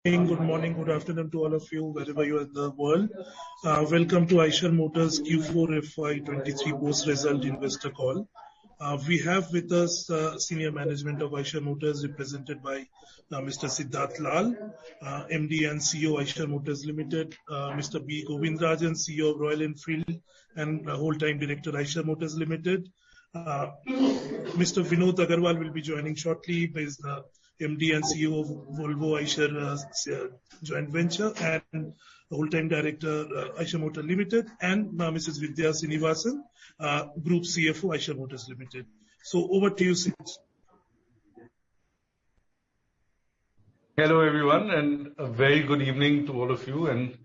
Good morning, good afternoon to all of you, wherever you are in the world. Welcome to Eicher Motors Q4 FY23 post-result investor call. We have with us senior management of Eicher Motors, represented by Mr. Siddharth Lal, MD and CEO Eicher Motors Limited, Mr. B. Govindrajan, CEO of Royal Enfield and whole-time director Eicher Motors Limited. Mr. Vinod Agarwal will be joining shortly. He is the MD and CEO of Volvo Eicher joint venture and whole-time director Eicher Motors Limited, and Mrs. Vidya Srinivasan, Group CFO Eicher Motors Limited. So over to you, Sid. Hello everyone, and a very good evening to all of you, and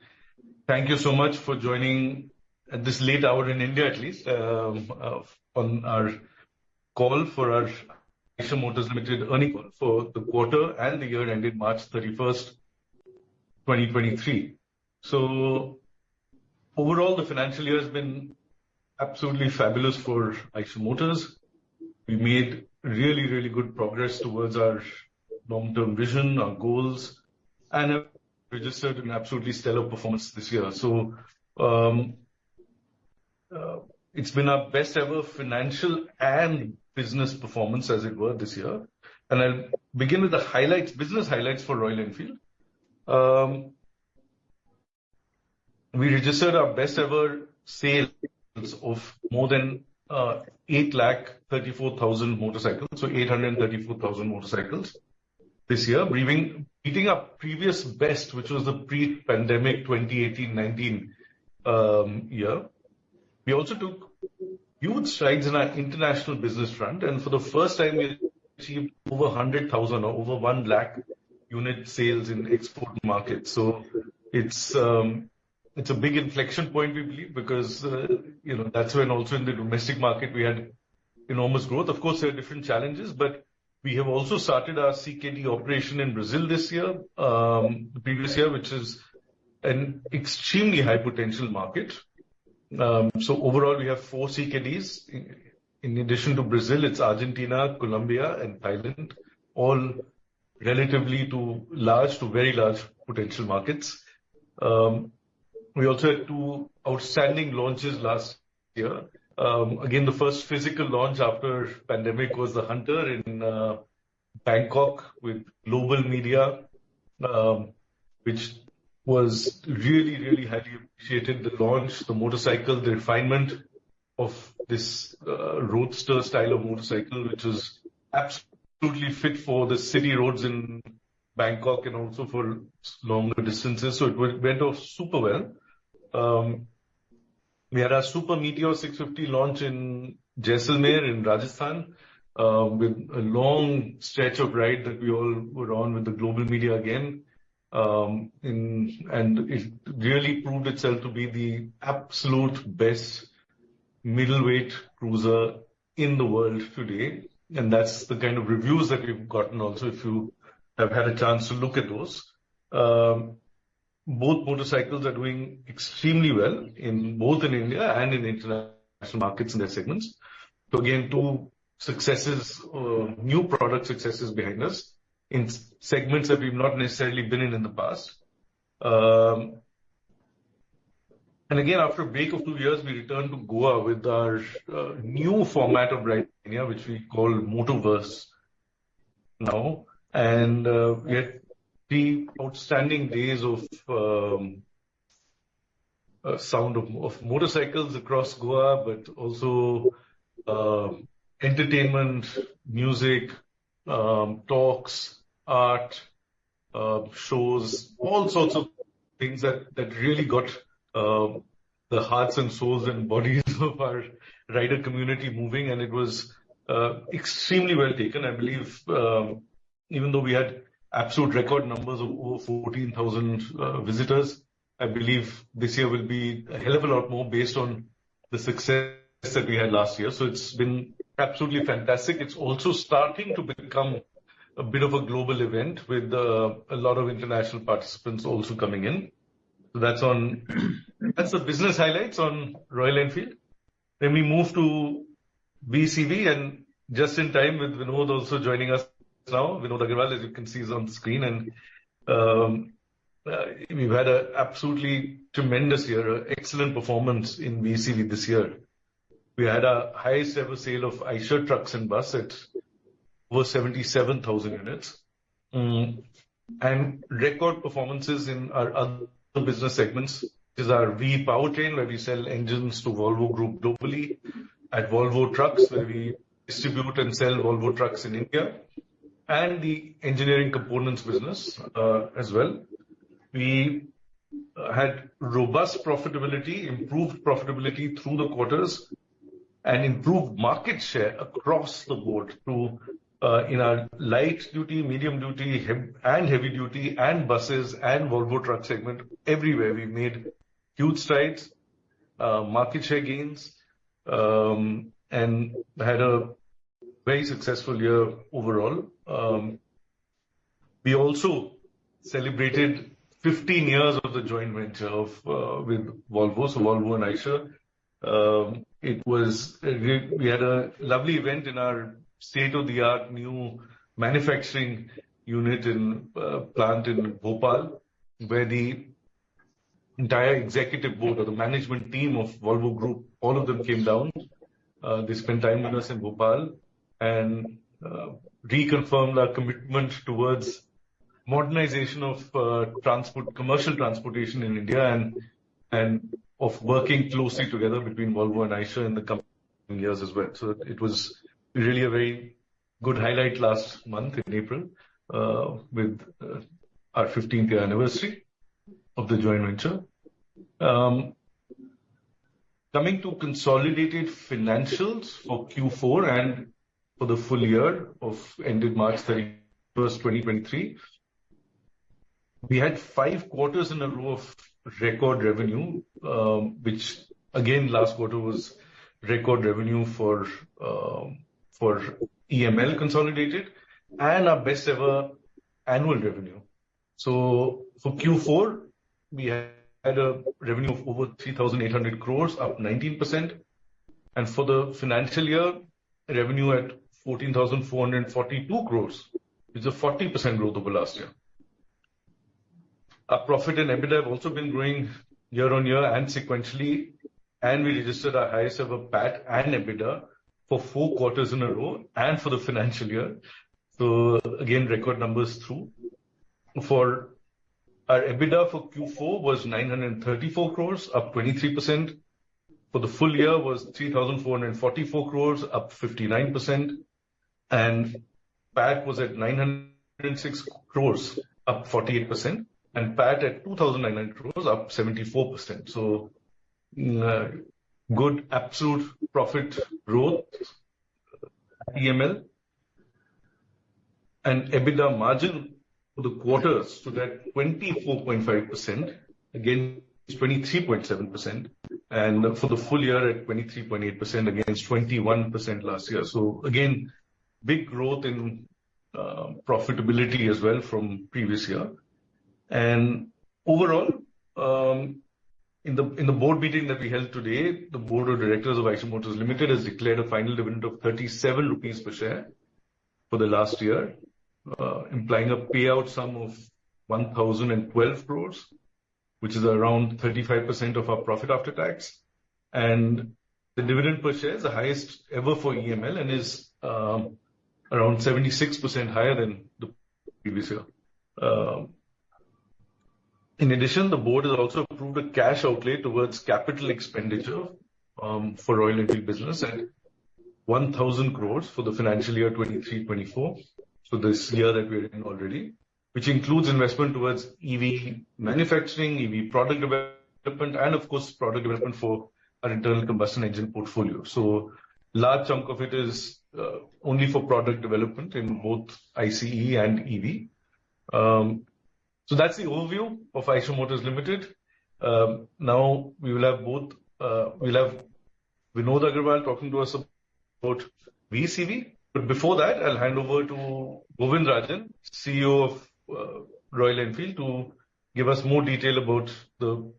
thank you so much for joining at this late hour in India at least on our call for our Eicher Motors Limited earnings call for the quarter and the year ended March 31st, 2023. So overall, the financial year has been absolutely fabulous for Eicher Motors. We made really good progress towards our long-term vision, our goals, and have registered an absolutely stellar performance this year. So it's been our best ever financial and business performance, as it were, this year. And I'll begin with the highlights, business highlights for Royal Enfield. We registered our best ever sales of more than 834,000 motorcycles, so 834,000 motorcycles this year, beating our previous best, which was the pre-pandemic 2018-19 year. We also took huge strides in our international business front, and for the first time we achieved over 100,000 or over 1 lakh unit sales in export markets. So it's a big inflection point, we believe, because that's when also in the domestic market we had enormous growth. Of course, there are different challenges, but we have also started our CKD operation in Brazil this year, the previous year, which is an extremely high potential market. So overall, we have 4 CKDs. In addition to Brazil, it's Argentina, Colombia, and Thailand, all relatively large to very large potential markets. We also had 2 outstanding launches last year. Again, the first physical launch after pandemic was the Hunter in Bangkok with global media, which was really highly appreciated. The launch, the motorcycle, the refinement of this roadster style of motorcycle, which was absolutely fit for the city roads in Bangkok and also for longer distances. So it went off super well. We had our Super Meteor 650 launch in Jaisalmer in Rajasthan, with a long stretch of ride that we all were on with the global media again. And it really proved itself to be the absolute best middleweight cruiser in the world today. And that's the kind of reviews that we've gotten also, if you have had a chance to look at those. Both motorcycles are doing extremely well both in India and in international markets in their segments. So again, 2 successes, new product successes behind us in segments that we've not necessarily been in the past. And again, after a break of 2 years, we returned to Goa with our new format of riding, which we call Motoverse now. And we had 3 outstanding days of sound of motorcycles across Goa, but also entertainment, music, talks, art, shows, all sorts of things that really got the hearts and souls and bodies of our rider community moving. And it was extremely well taken. I believe even though we had absolute record numbers of over 14,000 visitors, I believe this year will be a hell of a lot more based on the success that we had last year. So it's been absolutely fantastic. It's also starting to become a bit of a global event with a lot of international participants also coming in. So that's the business highlights on Royal Enfield. Then we move to VECV, and just in time with Vinod also joining us now. Vinod Agarwal, as you can see, is on the screen, and We've had an absolutely tremendous year, an excellent performance in VECV this year. We had our highest ever sale of Eicher trucks and bus at over 77,000 units. And record performances in our other business segments, which is our VE Powertrain, where we sell engines to Volvo Group globally, at Volvo Trucks, where we distribute and sell Volvo trucks in India, and the engineering components business as well. We had robust profitability, improved profitability through the quarters, and improved market share across the board through in our light duty, medium duty, and heavy duty, and buses and Volvo truck segment. Everywhere we made huge strides, market share gains, and had a very successful year overall. We also celebrated 15 years of the joint venture with Volvo, so Volvo and Eicher. We had a lovely event in our state-of-the-art new manufacturing unit in plant in Bhopal, where the entire executive board or the management team of Volvo Group, all of them came down. They spent time with us in Bhopal and reconfirmed our commitment towards modernization of commercial transportation in India, and of working closely together between Volvo and Eicher in the coming years as well. So it was really a very good highlight last month in April with our 15th year anniversary of the joint venture. Coming to consolidated financials for Q4 and for the full year of ended March 31st, 2023. We had 5 quarters in a row of record revenue, which again, last quarter was record revenue for EML consolidated, and our best ever annual revenue. So for Q4, we had a revenue of over 3,800 crores, up 19%. And for the financial year, revenue at 14,442 crores, which is a 40% growth over last year. Our profit and EBITDA have also been growing year on year and sequentially, and we registered our highest ever PAT and EBITDA for 4 quarters in a row and for the financial year. So again, record numbers through. For our EBITDA for Q4 was 934 crores, up 23%. For the full year was 3,444 crores, up 59%. And PAT was at 906 crores, up 48%. And PAT at 2,900 crores, up 74%. So good absolute profit growth at EML. And EBITDA margin for the quarter stood at 24.5%, again 23.7%, and for the full year at 23.8% against 21% last year. So again, big growth in profitability as well from previous year. And overall, in the board meeting that we held today, the board of directors of Eicher Motors Limited has declared a final dividend of 37 rupees per share for the last year, implying a payout sum of 1,012 crores, which is around 35% of our profit after tax. And the dividend per share is the highest ever for EML and is around 76% higher than the previous year. In addition, the board has also approved a cash outlay towards capital expenditure for Royal Enfield business at 1,000 crores for the financial year 23-24. So this year that we're in already, which includes investment towards EV manufacturing, EV product development, and of course, product development for our internal combustion engine portfolio. So large chunk of it is only for product development in both ICE and EV. So that's the overview of Eicher Motors Limited. Now we will have we'll have Vinod Aggarwal talking to us about VECV. But before that, I'll hand over to Govind Rajan, CEO of Royal Enfield, to give us more detail about the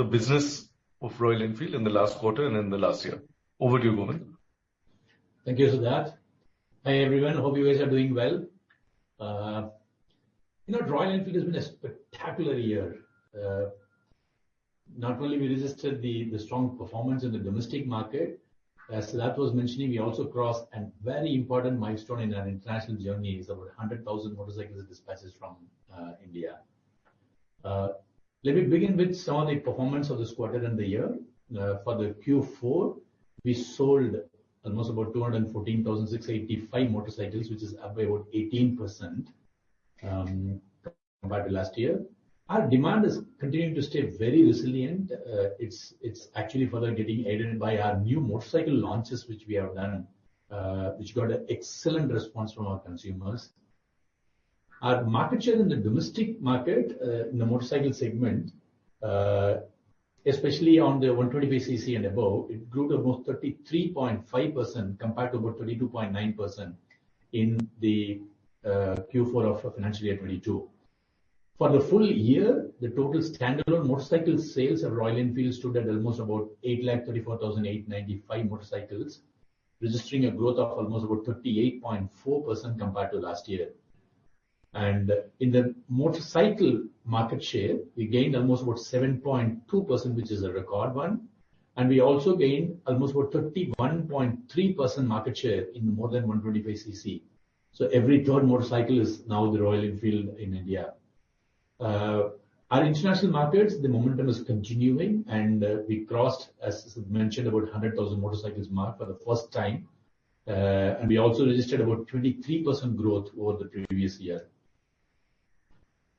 business of Royal Enfield in the last quarter and in the last year. Over to you, Govind. Thank you, Siddharth. Hi everyone, hope you guys are doing well. Royal Enfield has been a spectacular year. Not only we registered the strong performance in the domestic market, as Siddharth was mentioning, we also crossed a very important milestone in our international journey, is about 100,000 motorcycles dispatches from India. Let me begin with some of the performance of this quarter and the year. For the Q4, we sold almost about 214,685 motorcycles, which is up by about 18% compared to last year. Our demand is continuing to stay very resilient. It's actually further getting aided by our new motorcycle launches, which we have done, which got an excellent response from our consumers. Our market share in the domestic market, in the motorcycle segment, especially on the 125cc and above, it grew to almost 33.5% compared to about 32.9% in the Q4 of financial year 22. For the full year, the total standalone motorcycle sales of Royal Enfield stood at almost about 834,895 motorcycles, registering a growth of almost about 38.4% compared to last year. And in the motorcycle market share, we gained almost about 7.2%, which is a record one. And we also gained almost about 31.3% market share in more than 125cc. So every third motorcycle is now the Royal Enfield in India. Our international markets, the momentum is continuing, and we crossed, as mentioned, about 100,000 motorcycles mark for the first time. And we also registered about 23% growth over the previous year.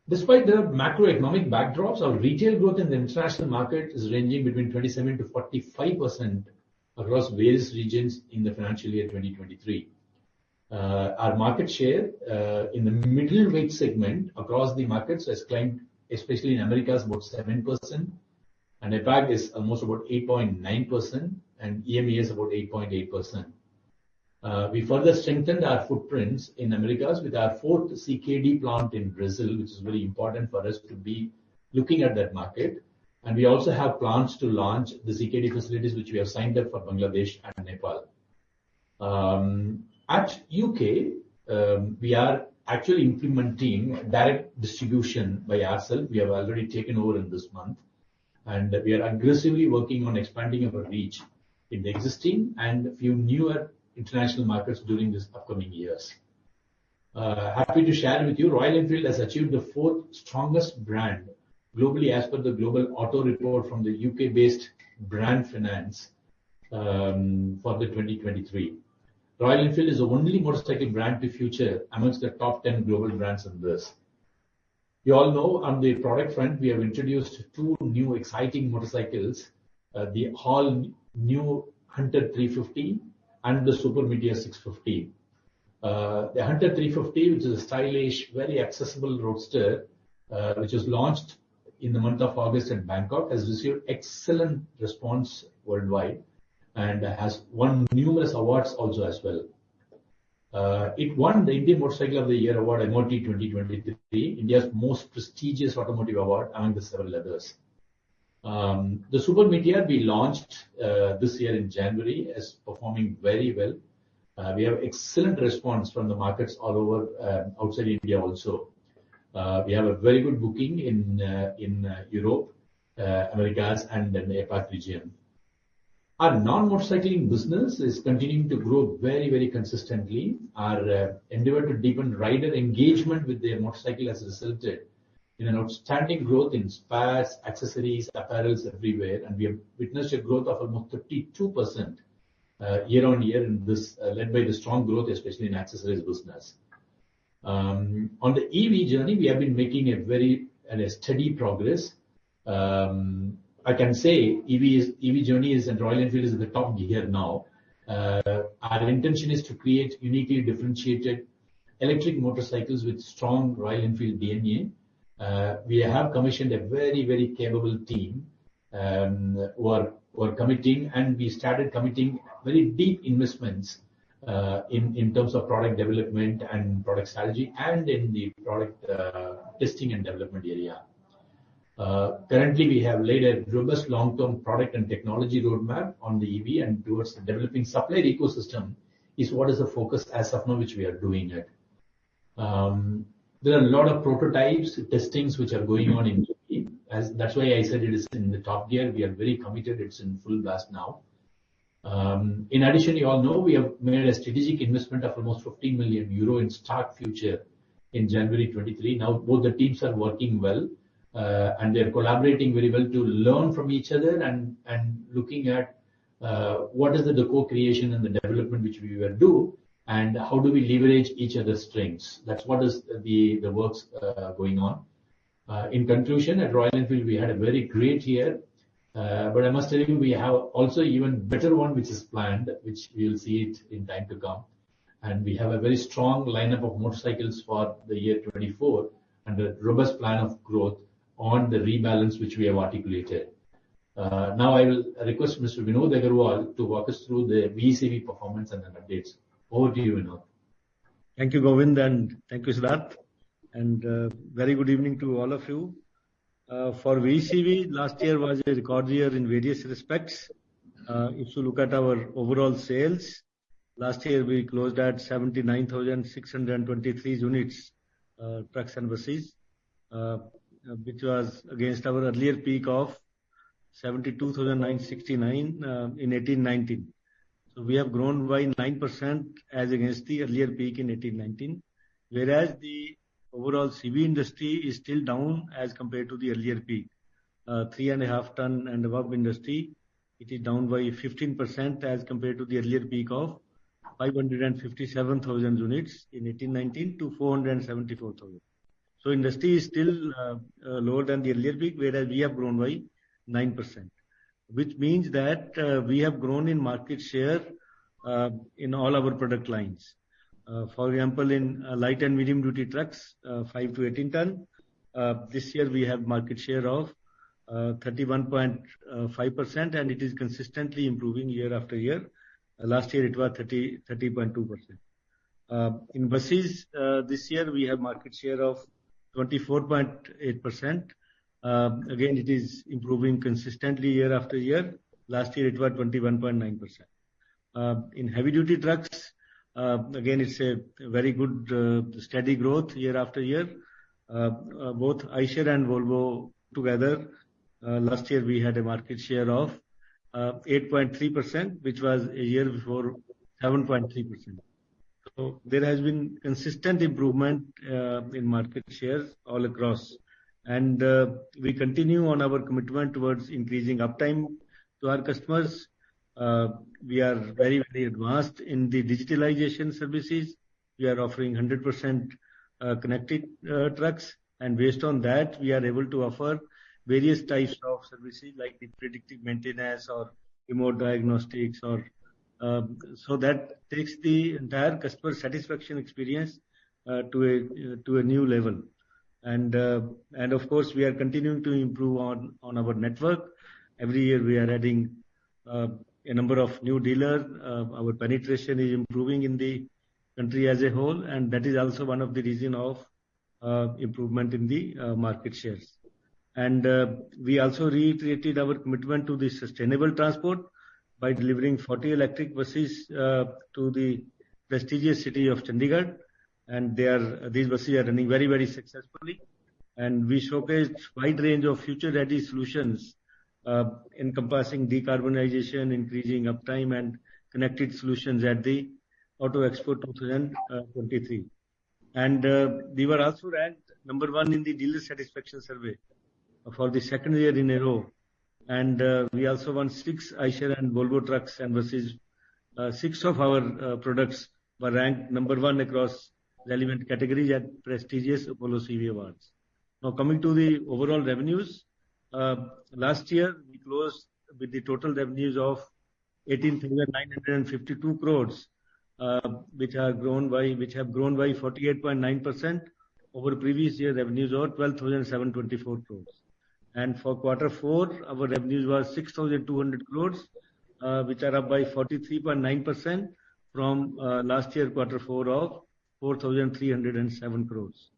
Despite the macroeconomic backdrops, our retail growth in the international market is ranging between 27 to 45% across various regions in the financial year 2023. Our market share in the middleweight segment across the markets has climbed, especially in Americas, about 7%, and APAC is almost about 8.9%, and EMEA is about 8.8%. We further strengthened our footprints in Americas with our fourth CKD plant in Brazil, which is very important for us to be looking at that market. And we also have plans to launch the CKD facilities, which we have signed up for Bangladesh and Nepal. At UK, we are actually implementing direct distribution by ourselves. We have already taken over in this month, and we are aggressively working on expanding our reach in the existing and a few newer international markets during this upcoming years. Happy to share with you, Royal Enfield has achieved the fourth strongest brand globally as per the Global Auto Report from the UK-based Brand Finance for the 2023. Royal Enfield is the only motorcycle brand to feature amongst the top 10 global brands in this. You all know on the product front, we have introduced two new exciting motorcycles, the all new Hunter 350 and the Super Meteor 650. The Hunter 350, which is a stylish, very accessible roadster, which was launched in the month of August in Bangkok, has received excellent response worldwide and has won numerous awards also as well. It won the Indian Motorcycle of the Year award, MOT 2023, India's most prestigious automotive award, among the several others. The Super Meteor we launched this year in January is performing very well. We have excellent response from the markets all over outside India also. We have a very good booking in Europe, Americas, and in the APAC region. Our non-motorcycling business is continuing to grow very, very consistently. Our endeavor to deepen rider engagement with their motorcycle has resulted in an outstanding growth in spares, accessories, apparels everywhere, and we have witnessed a growth of almost 32% year on year in this, led by the strong growth, especially in accessories business. On the EV journey, we have been making a steady progress. I can say EV journey is, and Royal Enfield is in the top gear now. Our intention is to create uniquely differentiated electric motorcycles with strong Royal Enfield DNA. We have commissioned a very, very capable team who are committing, and we started committing very deep investments in terms of product development and product strategy and in the product testing and development area. Currently, we have laid a robust long-term product and technology roadmap on the EV, and towards the developing supplier ecosystem is what is the focus as of now, which we are doing it. There are a lot of prototypes, testings which are going on in UP. That's why I said it is in the top gear. We are very committed. It's in full blast now. In addition, you all know we have made a strategic investment of almost 15 million euro in Stark Future in January 23. Now both the teams are working well, and they're collaborating very well to learn from each other and looking at what is the co-creation and the development which we will do, and how do we leverage each other's strengths. That's what is the works going on. In conclusion, at Royal Enfield, we had a very great year. But I must tell you, we have also even better one which is planned, which we will see it in time to come. And we have a very strong lineup of motorcycles for the year 24 and a robust plan of growth on the rebalance which we have articulated. Now I will request Mr. Vinod Agarwal to walk us through the VECV performance and updates. Over to you, Vinod. Thank you, Govind, and thank you, Siddharth. And very good evening to all of you. For VECV, last year was a record year in various respects. If you look at our overall sales, last year we closed at 79,623 units, trucks and buses, which was against our earlier peak of 72,969 in 18-19. So we have grown by 9% as against the earlier peak in 18-19, whereas the overall CV industry is still down as compared to the earlier peak. 3.5 ton and above industry, it is down by 15% as compared to the earlier peak of 557,000 units in 18-19 to 474,000. So industry is still lower than the earlier peak, whereas we have grown by 9%, which means that we have grown in market share in all our product lines. For example, in light and medium duty trucks, 5 to 18 ton, this year we have market share of 31.5%, and it is consistently improving year after year. Last year it was 30.2%. In buses, this year we have market share of 24.8%. Again, it is improving consistently year after year. Last year it was 21.9%. In heavy duty trucks, again, it's a very good steady growth year after year. Both Eicher and Volvo together, last year we had a market share of 8.3%, which was a year before 7.3%. So there has been consistent improvement in market shares all across. And we continue on our commitment towards increasing uptime to our customers. We are very, very advanced in the digitalization services. We are offering 100% connected trucks, and based on that, we are able to offer various types of services like the predictive maintenance or remote diagnostics, or so that takes the entire customer satisfaction experience to a new level. And of course, we are continuing to improve on our network. Every year we are adding a number of new dealers. Our penetration is improving in the country as a whole, and that is also one of the reasons of improvement in the market shares. And we also reiterated our commitment to the sustainable transport by delivering 40 electric buses to the prestigious city of Chandigarh. And these buses are running very, very successfully. And we showcased wide range of future-ready solutions encompassing decarbonization, increasing uptime, and connected solutions at the Auto Expo 2023. And we were also ranked number 1 in the dealer satisfaction survey for the second year in a row. And we also won 6 Eicher and Volvo trucks and buses. 6 of our products were ranked number 1 across relevant categories at prestigious Apollo CV Awards. Now coming to the overall revenues, last year we closed with the total revenues of 18,952 crores, which have grown by 48.9% over previous year revenues of 12,724 crores. And for quarter 4, our revenues was 6,200 crores, which are up by 43.9% from last year quarter 4 of 4,307 crores.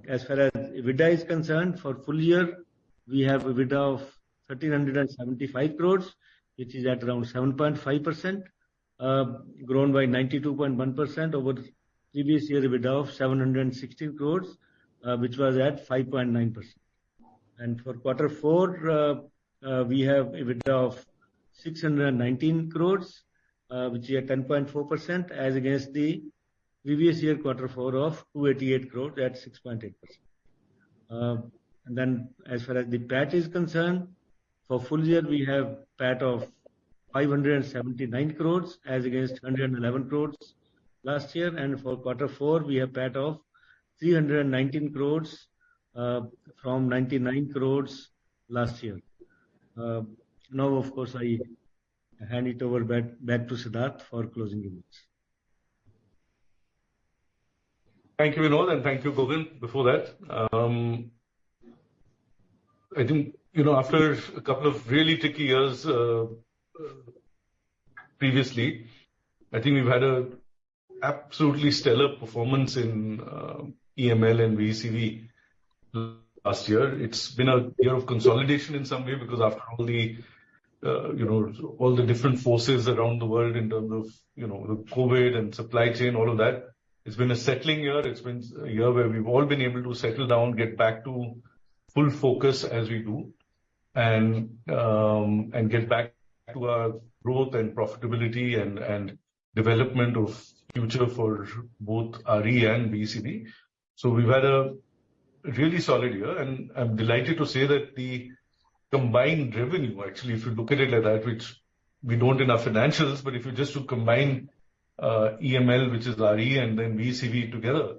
As far as EBITDA is concerned, for full year, we have EBITDA of 1,375 crores, which is at around 7.5%, grown by 92.1% over previous year EBITDA of 716 crores, which was at 5.9%. And for quarter 4, we have EBITDA of 619 crores, which is at 10.4%, as against the previous year quarter 4 of 288 crores at 6.8%. And then as far as the PAT is concerned, for full year we have PAT of 579 crores as against 111 crores last year, and for quarter 4 we have PAT of 319 crores from 99 crores last year. Now, of course, I hand it over back to Siddharth for closing remarks. Thank you, Vinod, and thank you, Govind. Before that, I think, after a couple of really tricky years previously, I think we've had a absolutely stellar performance in EML and VECV last year. It's been a year of consolidation in some way, because after all the all the different forces around the world in terms of the COVID and supply chain, all of that, it's been a settling year. It's been a year where we've all been able to settle down, get back to full focus as we do, and get back to our growth and profitability and development of future for both RE and VECV. So we've had a really solid year, and I'm delighted to say that the combined revenue, actually, if you look at it like that, which we don't in our financials, but if you just to combine EML, which is RE, and then VECV together,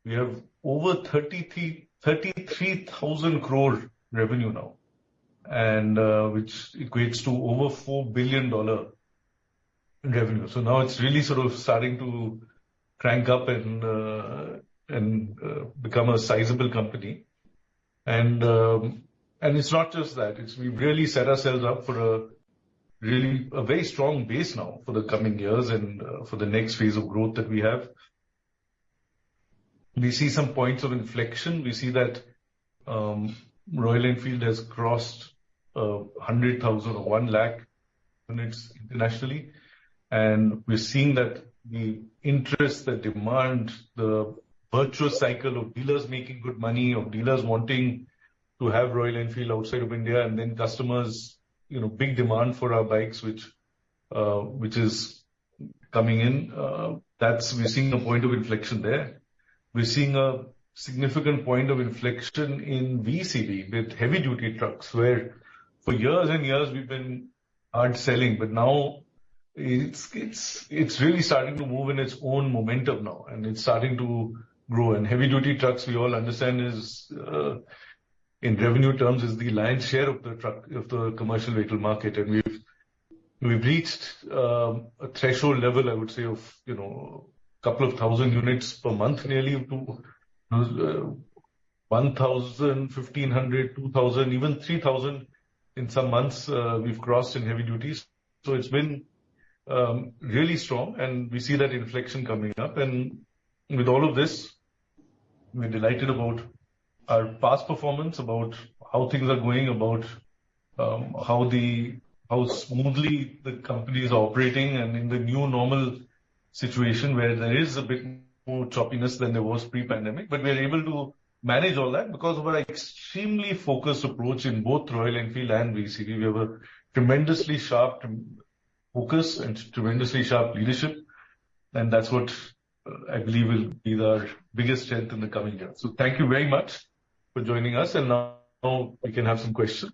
we have over 33,000 crore revenue now, and which equates to over $4 billion in revenue. So now it's really sort of starting to crank up and become a sizable company. And it's not just that. We've really set ourselves up for a very strong base now for the coming years and for the next phase of growth that we have. We see some points of inflection. We see that Royal Enfield has crossed 100,000 or 1 lakh units internationally, and we're seeing that the interest, the demand, the virtuous cycle of dealers making good money, of dealers wanting to have Royal Enfield outside of India, and then customers, big demand for our bikes, which is coming in. We're seeing a point of inflection there. We're seeing a significant point of inflection in VECV with heavy duty trucks, where for years and years we've been hard selling, but now it's really starting to move in its own momentum now, and it's starting to grow. And heavy duty trucks, we all understand, is in revenue terms is the lion's share of the commercial vehicle market, and we've reached a threshold level, I would say, of couple of thousand units per month, nearly to 1,000, 1,500, 2,000, even 3,000 in some months we've crossed in heavy duties. So it's been really strong, and we see that inflection coming up. And with all of this, we're delighted about our past performance, about how things are going, about how smoothly the company is operating, and in the new normal situation where there is a bit more choppiness than there was pre-pandemic, but we're able to manage all that because of our extremely focused approach in both Royal Enfield and VECV. We have a tremendously sharp focus and tremendously sharp leadership, and that's what I believe will be our biggest strength in the coming year. So thank you very much for joining us, and now we can have some questions.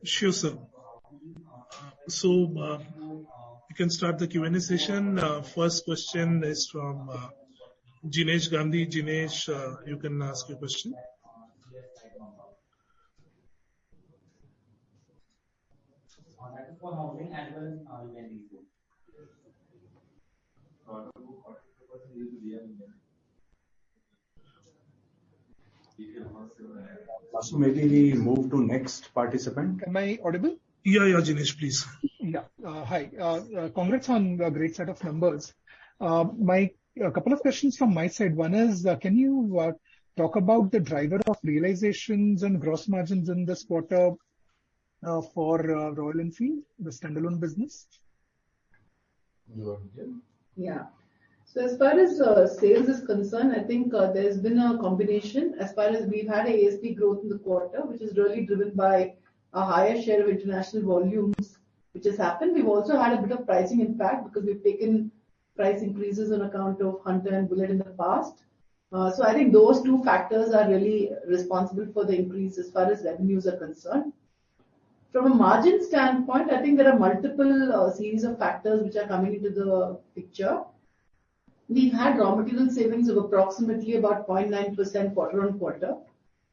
Sure, sir. So we can start the Q&A session. First question is from Jinesh Gandhi. Jinesh, you can ask your question. So maybe we move to next participant. Am I audible? Yeah, Jinesh, please. Yeah. Hi. Congrats on a great set of numbers. A couple of questions from my side. One is, can you talk about the driver of realizations and gross margins in this quarter for Royal Enfield, the standalone business? You want to? Yeah. So as far as sales is concerned, I think there's been a combination. As far as we've had a ASP growth in the quarter, which is really driven by a higher share of international volumes, which has happened. We've also had a bit of pricing impact because we've taken price increases on account of Hunter and Bullet in the past. So I think those two factors are really responsible for the increase as far as revenues are concerned. From a margin standpoint, I think there are multiple series of factors which are coming into the picture. We've had raw material savings of approximately about 0.9% quarter-on-quarter.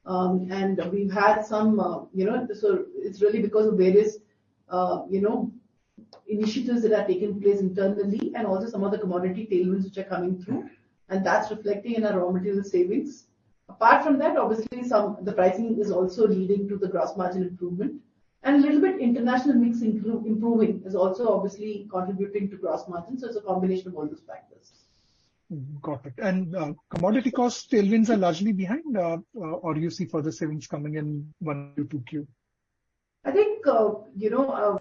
And we've had some, so it's really because of various, initiatives that are taking place internally and also some of the commodity tailwinds which are coming through. And that's reflecting in our raw material savings. Apart from that, obviously, the pricing is also leading to the gross margin improvement. And a little bit international mix improving is also obviously contributing to gross margin. So it's a combination of all those factors. Got it. And commodity cost tailwinds are largely behind, or you see further savings coming in 1Q, 2Q? I think,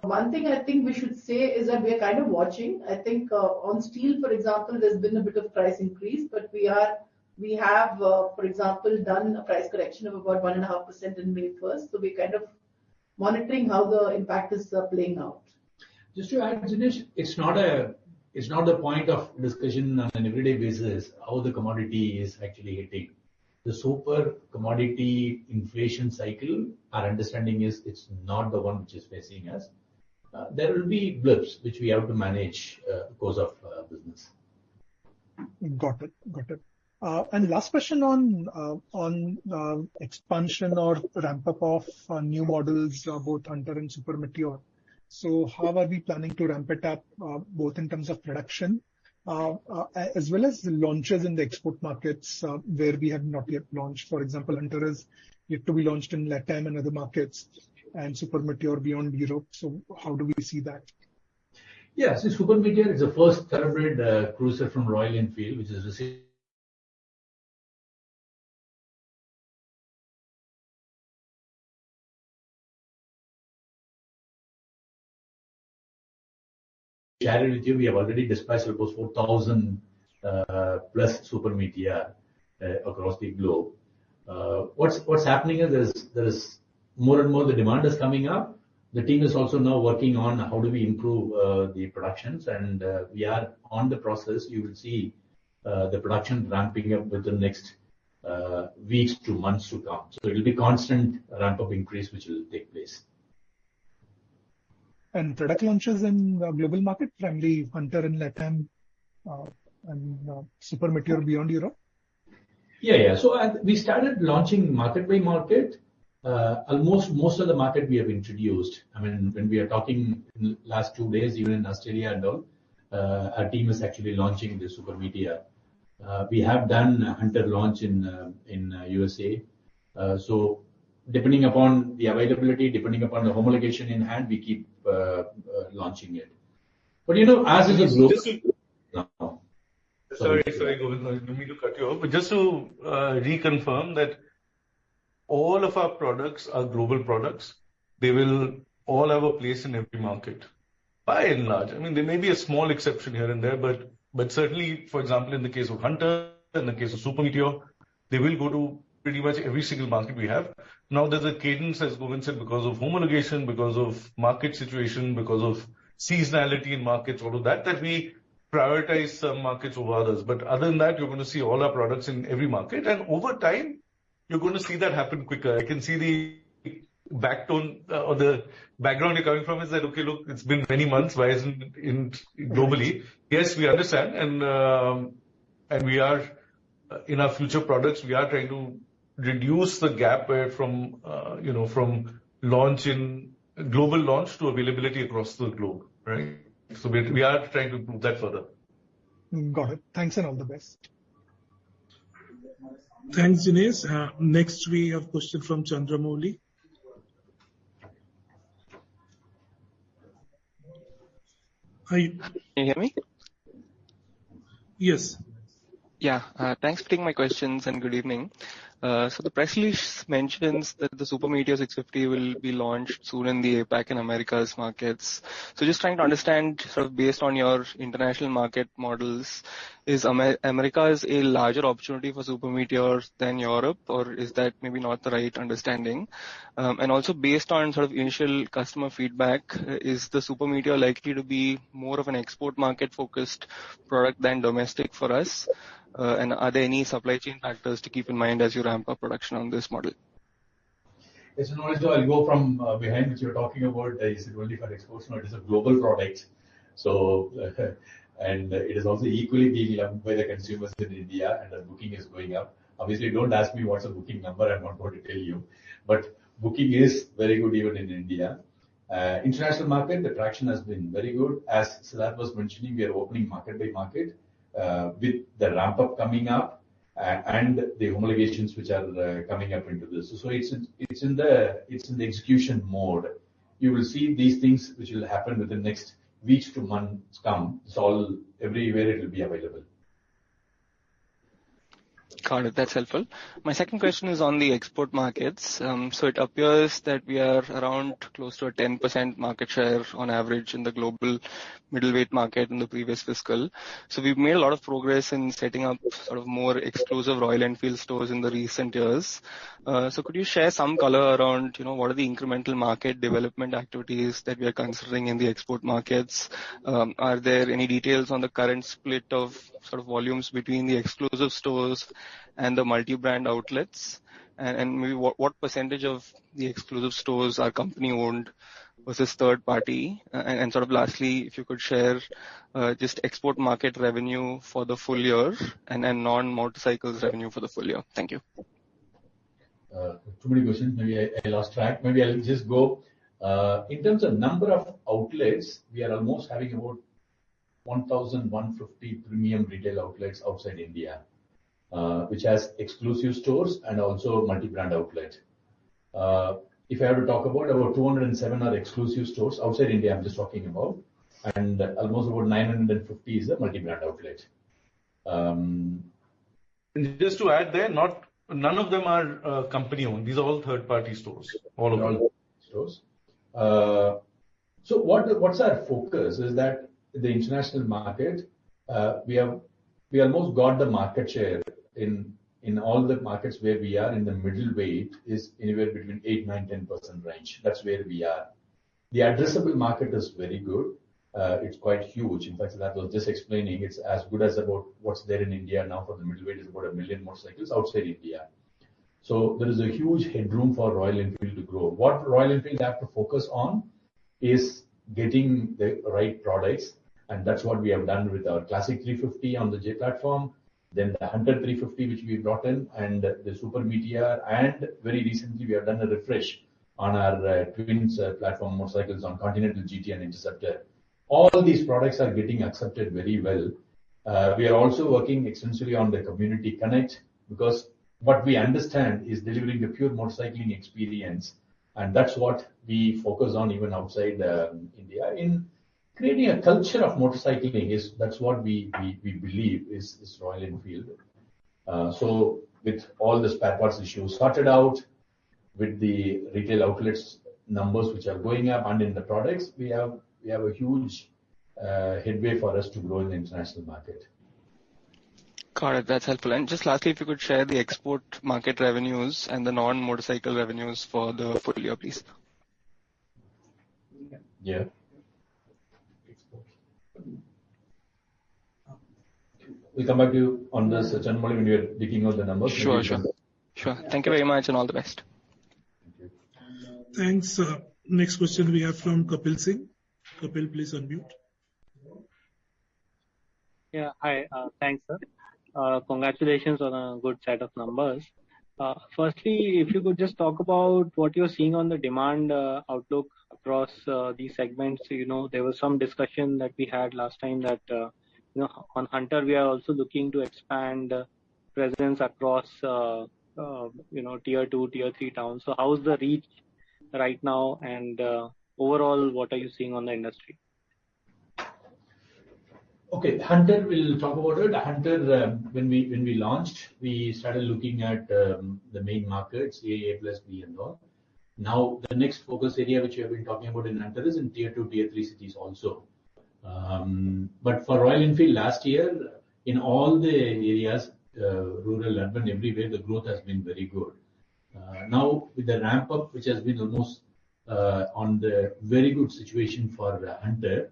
one thing I think we should say is that we are kind of watching. I think on steel, for example, there's been a bit of price increase, but we have, for example, done a price correction of about 1.5% in May 1st. So we're kind of monitoring how the impact is playing out. Just to add, Jinesh, it's not the point of discussion on an everyday basis how the commodity is actually hitting. The super commodity inflation cycle, our understanding is it's not the one which is facing us. There will be blips which we have to manage course of business. Got it. And last question on expansion or ramp up of new models, both Hunter and Super Meteor. So how are we planning to ramp it up, both in terms of production, as well as the launches in the export markets, where we have not yet launched? For example, Hunter is yet to be launched in LATAM and other markets, and Super Meteor beyond Europe. So how do we see that? Yeah, so Super Meteor is the first thoroughbred cruiser from Royal Enfield, which is received share it with you. We have already dispatched almost 4,000 plus Super Meteor across the globe. What's happening is there is more and more the demand is coming up. The team is also now working on how do we improve the productions, and we are on the process. You will see the production ramping up within the next weeks to months to come. So it will be constant ramp up increase which will take place. And product launches in the global market, primarily Hunter in LATAM and Super Meteor beyond Europe? Yeah. So we started launching market by market. Almost most of the market we have introduced. I mean, when we are talking in the last 2 days, even in Australia and all, our team is actually launching the Super Meteor. We have done a Hunter launch in USA. So depending upon the availability, depending upon the homologation in hand, we keep launching it. But as is a global. Sorry, Govind, I didn't mean to cut you off. But just to reconfirm that all of our products are global products. They will all have a place in every market, by and large. I mean, there may be a small exception here and there, but certainly, for example, in the case of Hunter, in the case of Super Meteor, they will go to pretty much every single market we have. Now, there's a cadence, as Govind said, because of homologation, because of market situation, because of seasonality in markets, all of that we prioritize some markets over others. But other than that, you're going to see all our products in every market. And over time, you're going to see that happen quicker. I can see the backtone or the background you're coming from is that, okay, look, it's been many months. Why isn't it globally? Yes, we understand. And we are, in our future products, we are trying to reduce the gap from global launch to availability across the globe, right? So we are trying to improve that further. Got it. Thanks and all the best. Thanks, Dinesh. Next, we have a question from Chandramouli. Hi. Can you hear me? Yes. Yeah, thanks for taking my questions and good evening. So the press release mentions that the Super Meteor 650 will be launched soon in the APAC and Americas markets. So just trying to understand, sort of based on your international market models, is Americas a larger opportunity for Super Meteor than Europe, or is that maybe not the right understanding? And also based on sort of initial customer feedback, is the Super Meteor likely to be more of an export market focused product than domestic for us? And are there any supply chain factors to keep in mind as you ramp up production on this model? Yes, no, so I'll go from behind which you're talking about. Is it only for exports? No, it is a global product. So, and it is also equally being loved by the consumers in India, and the booking is going up. Obviously, don't ask me what's the booking number. I'm not going to tell you, but booking is very good even in India. International market, the traction has been very good. As Siddharth was mentioning, we are opening market by market. With the ramp up coming up and the homologations which are coming up into this. So it's in the execution mode. You will see these things which will happen within the next weeks to months come. It's all everywhere it will be available. Got it. That's helpful. My second question is on the export markets. So it appears that we are around close to a 10% market share on average in the global middleweight market in the previous fiscal. So we've made a lot of progress in setting up sort of more exclusive Royal Enfield stores in the recent years. So could you share some color around, what are the incremental market development activities that we are considering in the export markets? Are there any details on the current split of sort of volumes between the exclusive stores and the multi-brand outlets, and maybe what percentage of the exclusive stores are company owned versus third party? And sort of lastly, if you could share just export market revenue for the full year and non-motorcycles revenue for the full year. Thank you. Too many questions. Maybe I lost track. Maybe I'll just go. In terms of number of outlets, we are almost having about 1,150 premium retail outlets outside India, which has exclusive stores and also multi-brand outlet. If I have to talk about 207 are exclusive stores outside India, I'm just talking about, and almost about 950 is a multi-brand outlet. And just to add there, none of them are company owned. These are all third party stores. All of them. Stores. So what's our focus is that the international market, we almost got the market share in all the markets where we are in the middleweight is anywhere between 8, 9, 10% range. That's where we are. The addressable market is very good. It's quite huge. In fact, that was just explaining. It's as good as about what's there in India now for the middleweight is about 1 million motorcycles outside India. So there is a huge headroom for Royal Enfield to grow. What Royal Enfield have to focus on is getting the right products. And that's what we have done with our Classic 350 on the J platform, then the Hunter 350, which we brought in, and the Super Meteor. And very recently, we have done a refresh on our twins platform motorcycles on Continental GT and Interceptor. All these products are getting accepted very well. We are also working extensively on the community connect because what we understand is delivering the pure motorcycling experience. And that's what we focus on even outside India in creating a culture of motorcycling. That's what we believe is Royal Enfield. So with all the spare parts issues sorted out, with the retail outlets numbers which are going up and in the products, we have a huge headway for us to grow in the international market. Got it. That's helpful. And just lastly, if you could share the export market revenues and the non-motorcycle revenues for the full year, please. Yeah. We'll come back to you on this, Chandramouli, when you're digging out the numbers. Sure. Thank you very much and all the best. Thank you. Thanks. Next question we have from Kapil Singh. Kapil, please unmute. Yeah, hi. Thanks, sir. Congratulations on a good set of numbers. Firstly, if you could just talk about what you're seeing on the demand outlook across these segments. There was some discussion that we had last time that on Hunter we are also looking to expand presence across tier 2, tier 3 towns. So how's the reach right now, and overall, what are you seeing on the industry? Okay, Hunter, we'll talk about it. Hunter, when we launched, we started looking at the main markets, A plus B and all. Now, the next focus area which we have been talking about in Hunter is in tier 2, tier 3 cities also. But for Royal Enfield last year, in all the areas, rural, urban, everywhere, the growth has been very good. Now, with the ramp up, which has been almost on the very good situation for Hunter,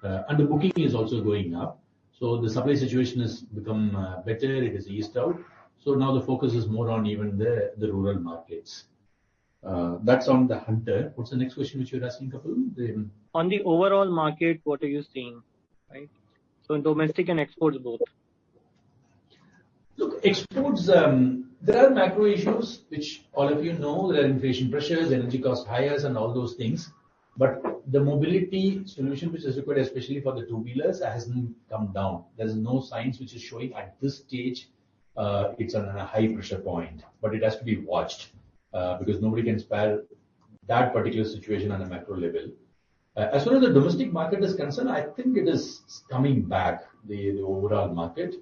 and the booking is also going up. So the supply situation has become better. It is eased out. So now the focus is more on even the rural markets. That's on the Hunter. What's the next question which you're asking, Kapil? On the overall market, what are you seeing? Right. So in domestic and exports both. Look, exports, there are macro issues which all of you know. There are inflation pressures, energy cost hikes, and all those things. But the mobility solution which is required, especially for the two-wheelers, hasn't come down. There's no signs which is showing at this stage it's on a high pressure point. But it has to be watched because nobody can spare that particular situation on a macro level. As far as the domestic market is concerned, I think it is coming back, the overall market.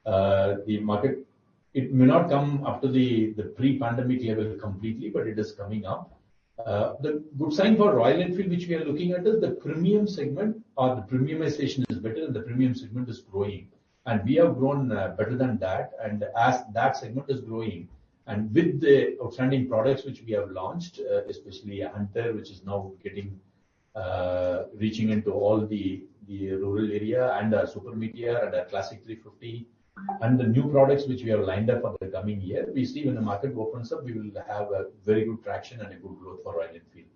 The market, it may not come up to the pre-pandemic level completely, but it is coming up. The good sign for Royal Enfield, which we are looking at, is the premium segment or the premiumization is better and the premium segment is growing. And we have grown better than that. And as that segment is growing, and with the outstanding products which we have launched, especially Hunter, which is now getting reaching into all the rural area, and our Super Meteor and our Classic 350, and the new products which we have lined up for the coming year, we see when the market opens up, we will have a very good traction and a good growth for Royal Enfield.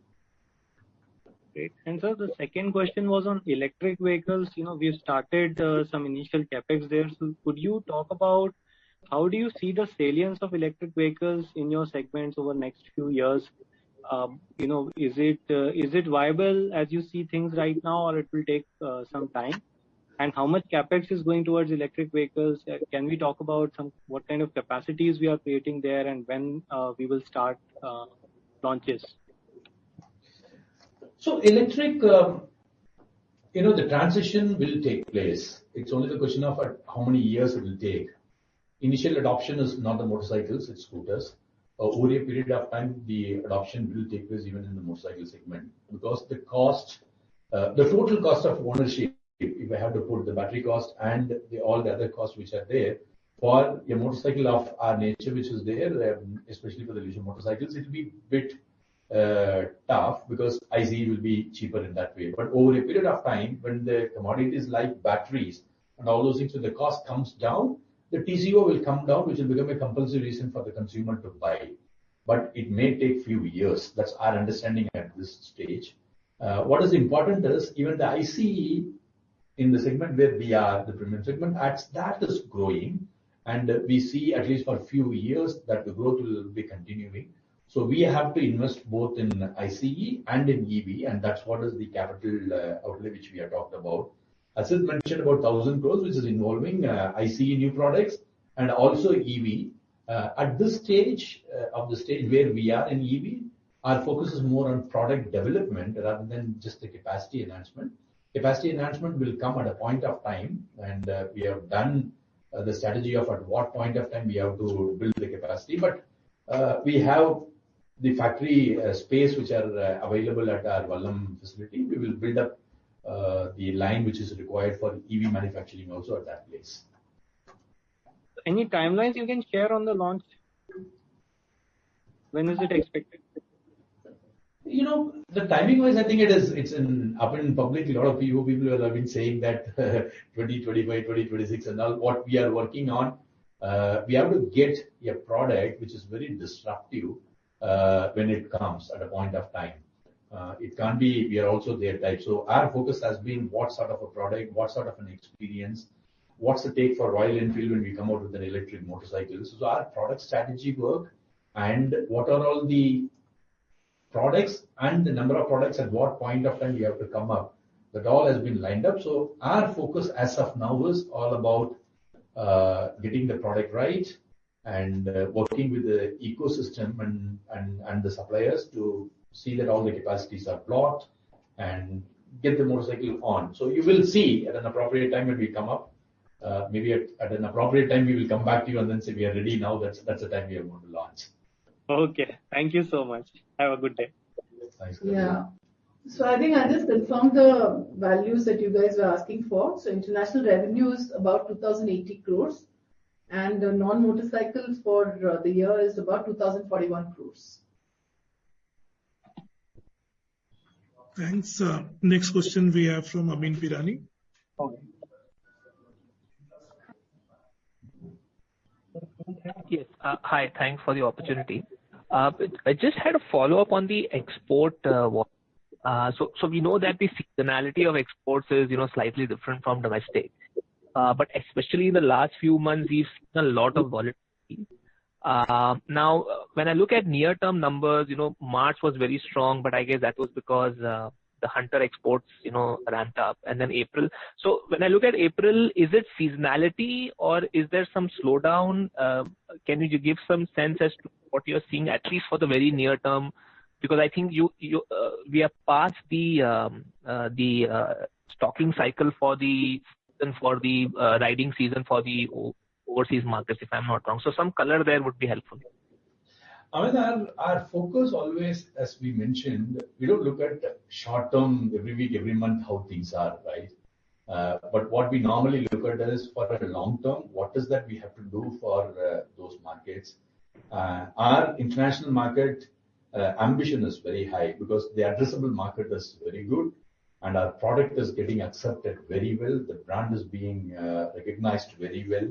Great. And so the second question was on electric vehicles. You know, we've started some initial capex there. So could you talk about how do you see the salience of electric vehicles in your segments over the next few years? You know, is it viable as you see things right now, or it will take some time? And how much capex is going towards electric vehicles? Can we talk about what kind of capacities we are creating there, and when we will start launches? So electric, the transition will take place. It's only the question of how many years it will take. Initial adoption is not the motorcycles, it's scooters. Over a period of time, the adoption will take place even in the motorcycle segment, because the cost, the total cost of ownership, if I have to put the battery cost and all the other costs which are there for a motorcycle of our nature, which is there, especially for the leisure motorcycles, it will be a bit tough because ICE will be cheaper in that way. But over a period of time, when the commodities like batteries and all those things, when the cost comes down, the TCO will come down, which will become a compulsory reason for the consumer to buy. But it may take few years. That's our understanding at this stage. What is important is even the ICE in the segment where we are, the premium segment, that is growing. And we see at least for a few years that the growth will be continuing. So we have to invest both in ICE and in EV, and that's what is the capital outlay which we have talked about. As I mentioned, about 1,000 crores, which is involving ICE new products and also EV. At this stage of the stage where we are in EV, our focus is more on product development rather than just the capacity enhancement. Capacity enhancement will come at a point of time, and we have done the strategy of at what point of time we have to build the capacity. But we have the factory space which are available at our Vallam facility. We will build up the line which is required for EV manufacturing also at that place. Any timelines you can share on the launch? When is it expected? The timing wise, I think it's up in public. A lot of people have been saying that 2025, 2026 and all. What we are working on, we have to get a product which is very disruptive when it comes at a point of time. It can't be, we are also their type. So our focus has been what sort of a product, what sort of an experience, what's the take for Royal Enfield when we come out with an electric motorcycle. So our product strategy work and what are all the products and the number of products at what point of time we have to come up. That all has been lined up. So our focus as of now is all about getting the product right and working with the ecosystem and the suppliers to see that all the capacities are blocked and get the motorcycle on. So you will see at an appropriate time when we come up. Maybe at an appropriate time we will come back to you and then say we are ready now. That's the time we are going to launch. Okay. Thank you so much. Have a good day. Thanks. Yeah. So I think I just confirmed the values that you guys were asking for. So international revenue is about 2,080 crores and non-motorcycles for the year is about 2,041 crores. Thanks. Next question we have from Amin Pirani. Okay. Yes. Hi. Thanks for the opportunity. I just had a follow-up on the export. So we know that the seasonality of exports is, slightly different from domestic. But especially in the last few months, we've seen a lot of volatility. Now, when I look at near-term numbers, March was very strong, but I guess that was because the Hunter exports, ramped up, and then April. So when I look at April, is it seasonality or is there some slowdown? Can you give some sense as to what you're seeing, at least for the very near term? Because I think we are past the stocking cycle for the riding season for the overseas markets, if I'm not wrong. So some color there would be helpful. I mean, our focus always, as we mentioned, we don't look at short term every week, every month how things are, right? But what we normally look at is for a long term, what is that we have to do for those markets? Our international market ambition is very high because the addressable market is very good and our product is getting accepted very well. The brand is being recognized very well.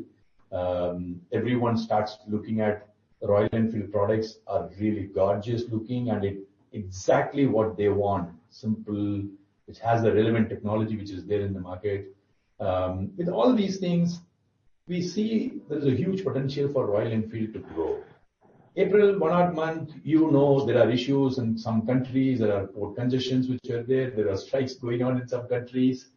Everyone starts looking at Royal Enfield products are really gorgeous looking and exactly what they want. Simple, which has the relevant technology which is there in the market. With all these things, we see there's a huge potential for Royal Enfield to grow. April, 1 odd month, there are issues in some countries, there are port congestions which are there are strikes going on in some countries.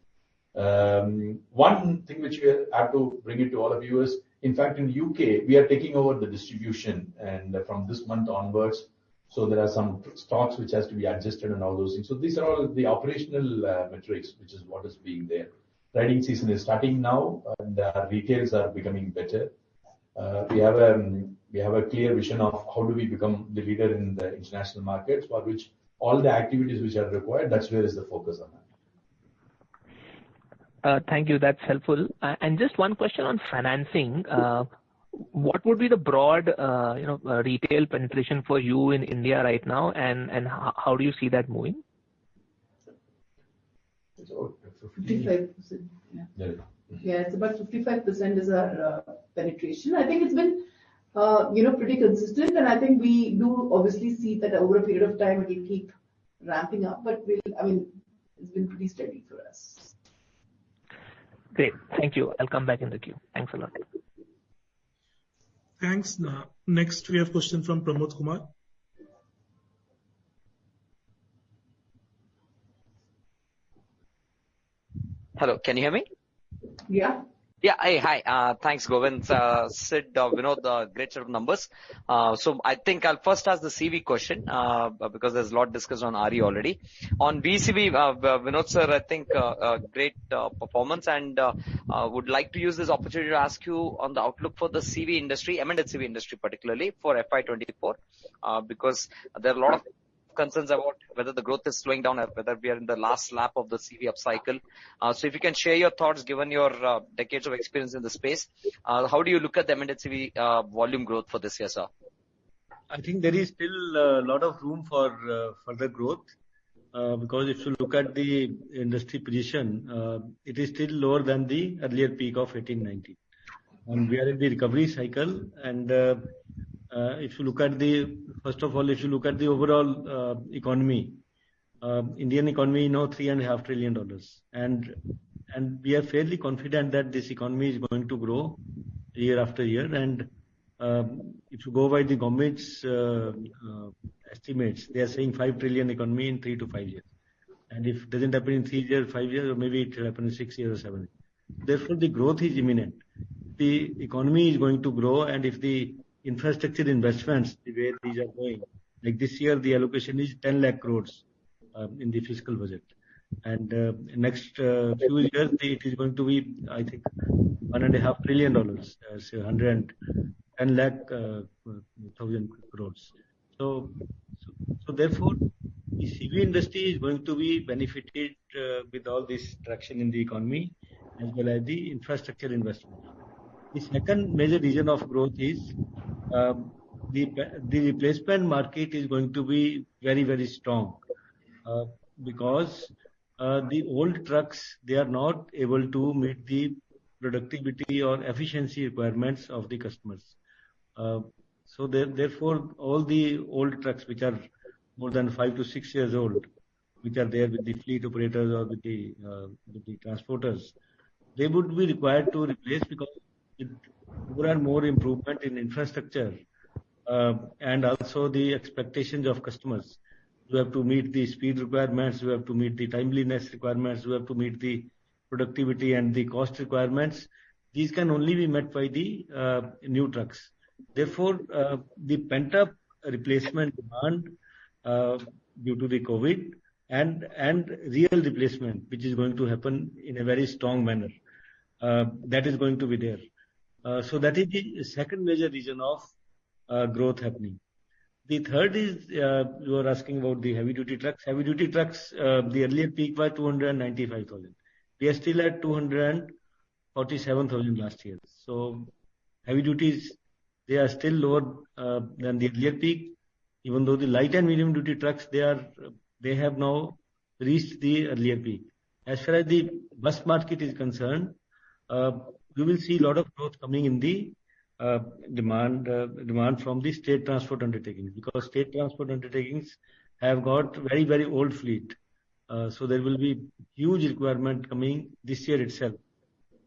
One thing which we have to bring it to all of you is, in fact, in UK, we are taking over the distribution and from this month onwards, so there are some stocks which has to be adjusted and all those things. So these are all the operational metrics, which is what is being there. Riding season is starting now and our retails are becoming better. We have a clear vision of how do we become the leader in the international markets, for which all the activities which are required, that's where is the focus on that. Thank you. That's helpful. And just one question on financing. What would be the broad, retail penetration for you in India right now, and how do you see that moving? It's about 55%. Yeah, it's about 55% is our penetration. I think it's been, pretty consistent, and I think we do obviously see that over a period of time it will keep ramping up, but it's been pretty steady for us. Great. Thank you. I'll come back in the queue. Thanks a lot. Thanks. Next, we have a question from Pramod Kumar. Hello, can you hear me? Yeah. Yeah. Hey, hi. Thanks, Govind. Sid, Vinod, great set of numbers. So I think I'll first ask the CV question, because there's a lot discussed on RE already. On VCV, Vinod sir, I think, great performance and would like to use this opportunity to ask you on the outlook for the CV industry, embedded CV industry particularly for FY24, because there are a lot of concerns about whether the growth is slowing down or whether we are in the last lap of the CV upcycle. So if you can share your thoughts, given your decades of experience in the space, how do you look at the embedded CV volume growth for this year, sir? I think there is still a lot of room for further growth, because if you look at the industry position, it is still lower than the earlier peak of 18-19. And we are in the recovery cycle, and if you look at first of all, if you look at the overall economy, Indian economy $3.5 trillion, and we are fairly confident that this economy is going to grow year after year. And if you go by the government's estimates, they are saying 5 trillion economy in 3 to 5 years. And if it doesn't happen in 3 years, 5 years, or maybe it will happen in 6 years or 7 years. Therefore, the growth is imminent. The economy is going to grow, and if the infrastructure investments, the way these are going, like this year, the allocation is 10 lakh crores in the fiscal budget. And next few years, it is going to be, I think, $1.5 trillion, so 110 lakh thousand crores. So therefore, the CV industry is going to be benefited with all this traction in the economy as well as the infrastructure investment. The second major reason of growth is the replacement market is going to be very, very strong because the old trucks, they are not able to meet the productivity or efficiency requirements of the customers. So therefore, all the old trucks which are more than 5 to 6 years old, which are there with the fleet operators or with the transporters, they would be required to replace because with more and more improvement in infrastructure and also the expectations of customers. You have to meet the speed requirements, you have to meet the timeliness requirements, you have to meet the productivity and the cost requirements. These can only be met by the new trucks. Therefore, the pent-up replacement demand due to the COVID and real replacement, which is going to happen in a very strong manner, that is going to be there. So that is the second major reason of growth happening. The third is you are asking about the heavy-duty trucks. Heavy-duty trucks, the earlier peak was 295,000. We are still at 247,000 last year. So heavy duties, they are still lower than the earlier peak. Even though the light and medium duty trucks, they have now reached the earlier peak. As far as the bus market is concerned, we will see a lot of growth coming in the demand from the state transport undertakings, because state transport undertakings have got very, very old fleet. So there will be huge requirement coming this year itself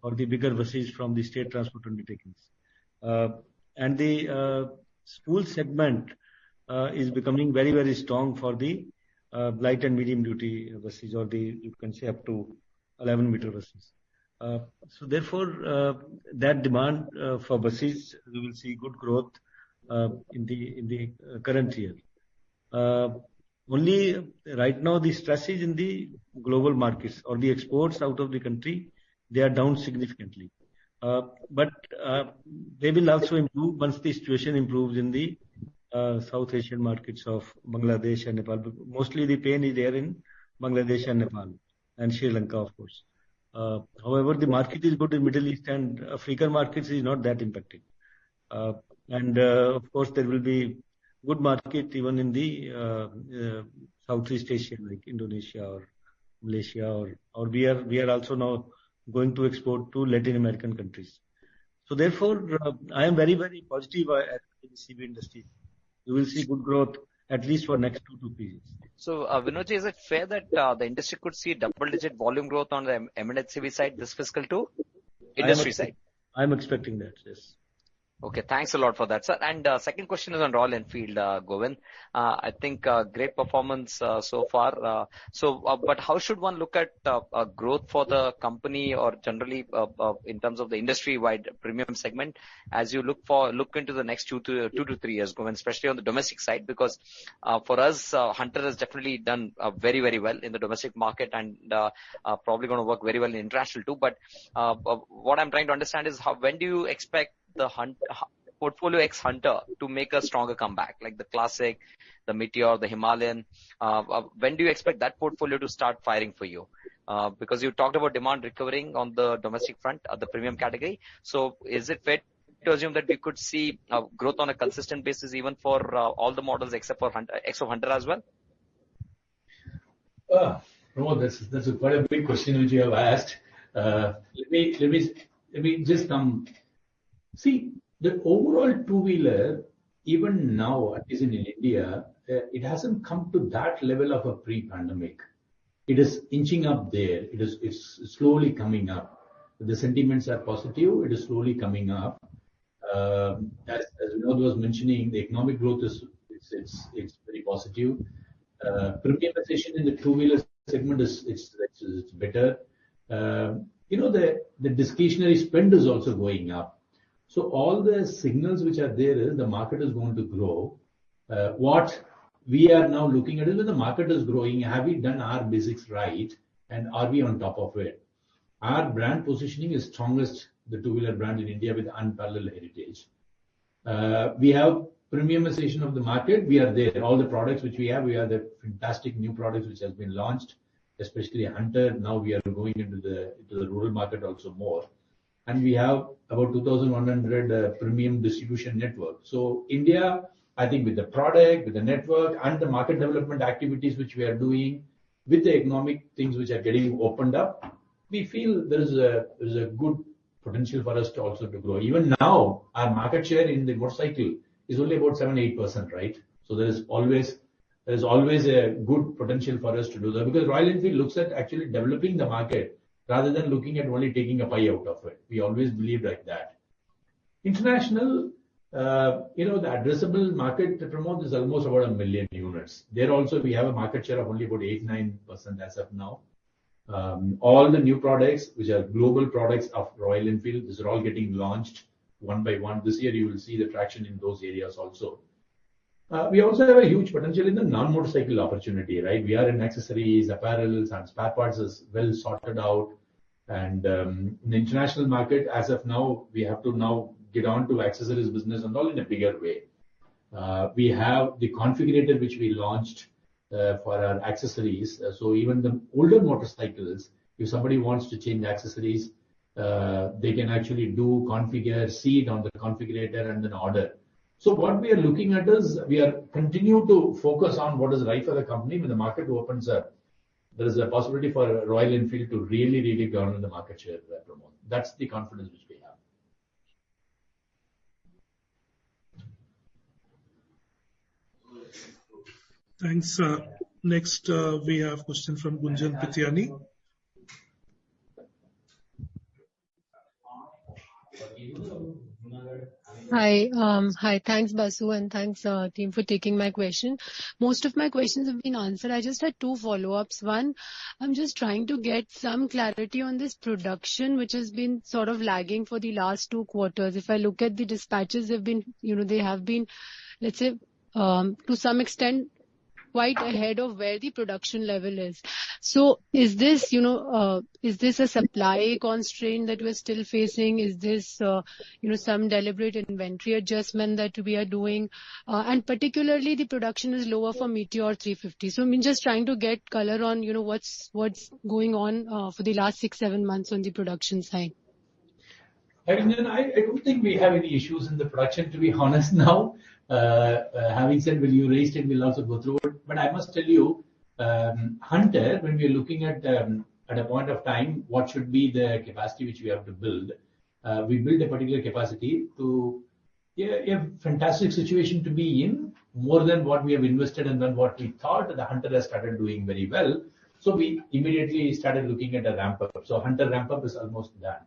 for the bigger buses from the state transport undertakings. And the school segment is becoming very, very strong for the light and medium duty buses, or you can say up to 11-meter buses. So therefore, that demand for buses, we will see good growth in the current year. Only right now the stress is in the global markets, or the exports out of the country, they are down significantly. But they will also improve once the situation improves in the South Asian markets of Bangladesh and Nepal. Mostly the pain is there in Bangladesh and Nepal and Sri Lanka, of course. However, the market is good in Middle East and African markets is not that impacted. And of course, there will be good market even in the Southeast Asia, like Indonesia or Malaysia, or we are also now going to export to Latin American countries. So therefore, I am very, very positive at the CV industry. You will see good growth at least for next 2 to 3 years. So, Vinodji, is it fair that the industry could see double-digit volume growth on the M&HCV side this fiscal too? Industry side. I'm expecting that, yes. Okay, thanks a lot for that, sir. And second question is on Royal Enfield, Govind. I think great performance so far. But how should one look at growth for the company, or generally in terms of the industry-wide premium segment, as you look into the next 2 to 3 years, Govind, especially on the domestic side? Because for us, Hunter has definitely done very, very well in the domestic market, and probably going to work very well in international too. But what I'm trying to understand is when do you expect the portfolio X Hunter to make a stronger comeback, like the Classic, the Meteor, the Himalayan? When do you expect that portfolio to start firing for you? Because you talked about demand recovering on the domestic front, the premium category. So is it fair to assume that we could see growth on a consistent basis even for all the models except for Hunter, X of Hunter as well? No, that's quite a big question which you have asked. Let me just come. See, the overall two-wheeler, even now, at least in India, it hasn't come to that level of a pre-pandemic. It is inching up there. It's slowly coming up. The sentiments are positive. It is slowly coming up. As Vinod was mentioning, the economic growth is very positive. Premiumization in the two-wheeler segment it's better. The discretionary spend is also going up. So all the signals which are there is the market is going to grow. What we are now looking at is when the market is growing, have we done our basics right? and are we on top of it? Our brand positioning is strongest, the two-wheeler brand in India with unparalleled heritage. We have premiumization of the market. We are there. All the products which we have the fantastic new products which has been launched, especially Hunter. Now we are going into the rural market also more. And we have about 2,100 premium distribution network. So India, I think with the product, with the network and the market development activities which we are doing, with the economic things which are getting opened up, we feel there is a good potential for us to also to grow. Even now, our market share in the motorcycle is only about 7-8%, right? So there is always a good potential for us to do that, because Royal Enfield looks at actually developing the market rather than looking at only taking a pie out of it. We always believe like that. International, the addressable market to promote is almost about 1 million units. There also we have a market share of only about 8-9% as of now. All the new products, which are global products of Royal Enfield, these are all getting launched one by one. This year you will see the traction in those areas also. We also have a huge potential in the non-motorcycle opportunity, right? We are in accessories, apparels, and spare parts is well sorted out. And in the international market, as of now, we have to now get on to accessories business and all in a bigger way. We have the configurator which we launched for our accessories. So even the older motorcycles, if somebody wants to change accessories, they can actually do configure, see it on the configurator and then order. So what we are looking at is we are continue to focus on what is right for the company. When the market opens up, there is a possibility for Royal Enfield to really, really garner the market share promote. That's the confidence which we have. Thanks. Next, we have question from Gunjan Pitiani. Hi. Thanks, Basu, and thanks, team, for taking my question. Most of my questions have been answered. I just had 2 follow-ups. One, I'm just trying to get some clarity on this production, which has been sort of lagging for the last 2 quarters. If I look at the dispatches, they have been, let's say, to some extent, quite ahead of where the production level is. So is this a supply constraint that we're still facing? Is this, some deliberate inventory adjustment that we are doing? And particularly the production is lower for Meteor 350. So I'm just trying to get color on, what's going on for the last 6-7 months on the production side. I don't think we have any issues in the production, to be honest now. Having said, when you raised it, we'll also go through it. But I must tell you, Hunter, when we are looking at a point of time, what should be the capacity which we have to build, we build a particular capacity to a fantastic situation to be in, more than what we have invested and than what we thought. The Hunter has started doing very well. So we immediately started looking at a ramp up. So Hunter ramp up is almost done.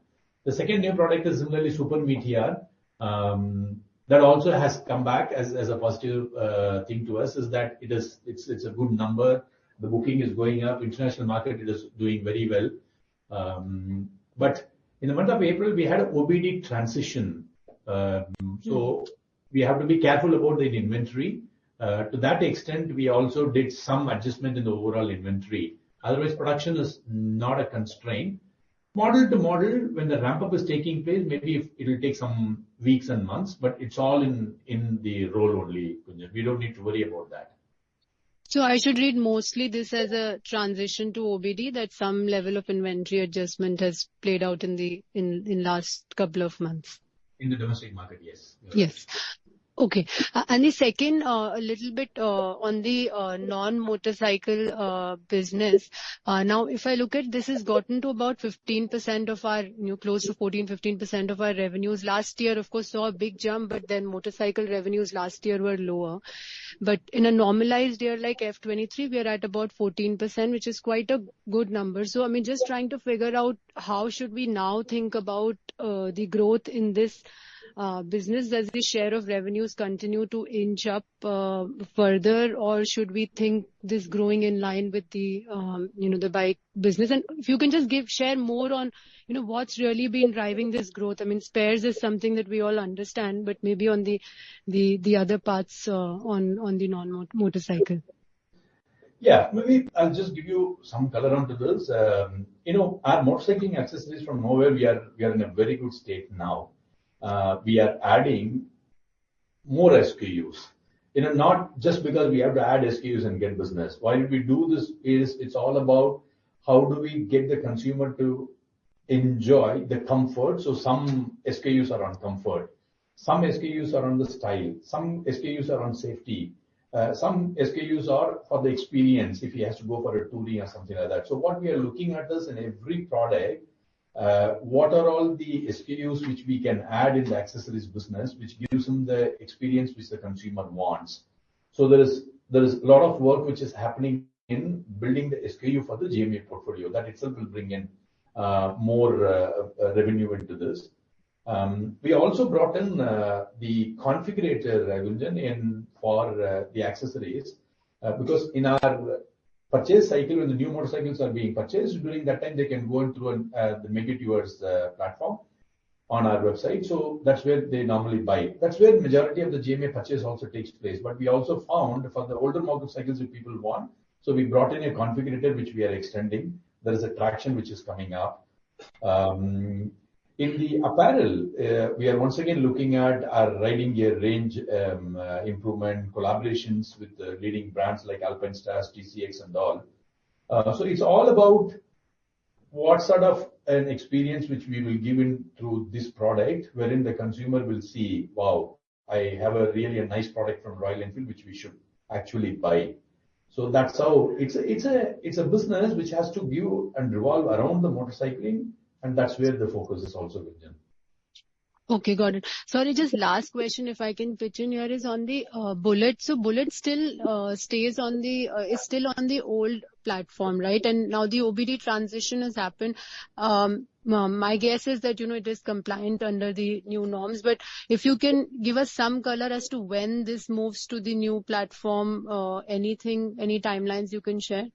The second new product is similarly Super Meteor. That also has come back as a positive thing to us, is that it's a good number. The booking is going up. International market, it is doing very well. But in the month of April, we had an OBD transition. So we have to be careful about the inventory. To that extent, we also did some adjustment in the overall inventory. Otherwise, production is not a constraint. Model to model, when the ramp up is taking place, maybe it will take some weeks and months, but it's all in the roll only. We don't need to worry about that. So I should read mostly this as a transition to OBD, that some level of inventory adjustment has played out in last couple of months. In the domestic market, yes. Yes. Okay. And the second, a little bit on the non-motorcycle business. Now, if I look at this, has gotten to about 15% of our, close to 14-15% of our revenues. Last year, of course, saw a big jump, but then motorcycle revenues last year were lower. But in a normalized year like FY23, we are at about 14%, which is quite a good number. So, just trying to figure out how should we now think about the growth in this business. Does the share of revenues continue to inch up further, or should we think this growing in line with the the bike business? And if you can just share more on what's really been driving this growth. Spares is something that we all understand, but maybe on the other parts on the non-motorcycle. Yeah, maybe I'll just give you some color onto this. Our motorcycling accessories from nowhere, we are in a very good state now. We are adding more SKUs. Not just because we have to add SKUs and get business. Why we do this is it's all about how do we get the consumer to enjoy the comfort. So some SKUs are on comfort, some SKUs are on the style, some SKUs are on safety, some SKUs are for the experience if he has to go for a touring or something like that. So what we are looking at is in every product, what are all the SKUs which we can add in the accessories business, which gives him the experience which the consumer wants. So there is a lot of work which is happening in building the SKU for the GMA portfolio. That itself will bring in more revenue into this. We also brought in the configurator, Gunjan, in for the accessories because in our purchase cycle, when the new motorcycles are being purchased, during that time they can go through the Make It Yours platform on our website. So that's where they normally buy. That's where majority of the GMA purchase also takes place. But we also found for the older motorcycles if people want, so we brought in a configurator which we are extending. There is a traction which is coming up. In the apparel, we are once again looking at our riding gear range improvement, collaborations with the leading brands like Alpine Stars, TCX and all. So it's all about what sort of an experience which we will give in through this product, wherein the consumer will see, wow, I have a nice product from Royal Enfield, which we should actually buy. So that's how it's a business which has to give and revolve around the motorcycling. And that's where the focus is also within. Okay, got it. Sorry, just last question, if I can pitch in here, is on the Bullet. So Bullet still stays on the is still on the old platform, right? And now the OBD transition has happened. My guess is that it is compliant under the new norms. But if you can give us some color as to when this moves to the new platform, any timelines you can share?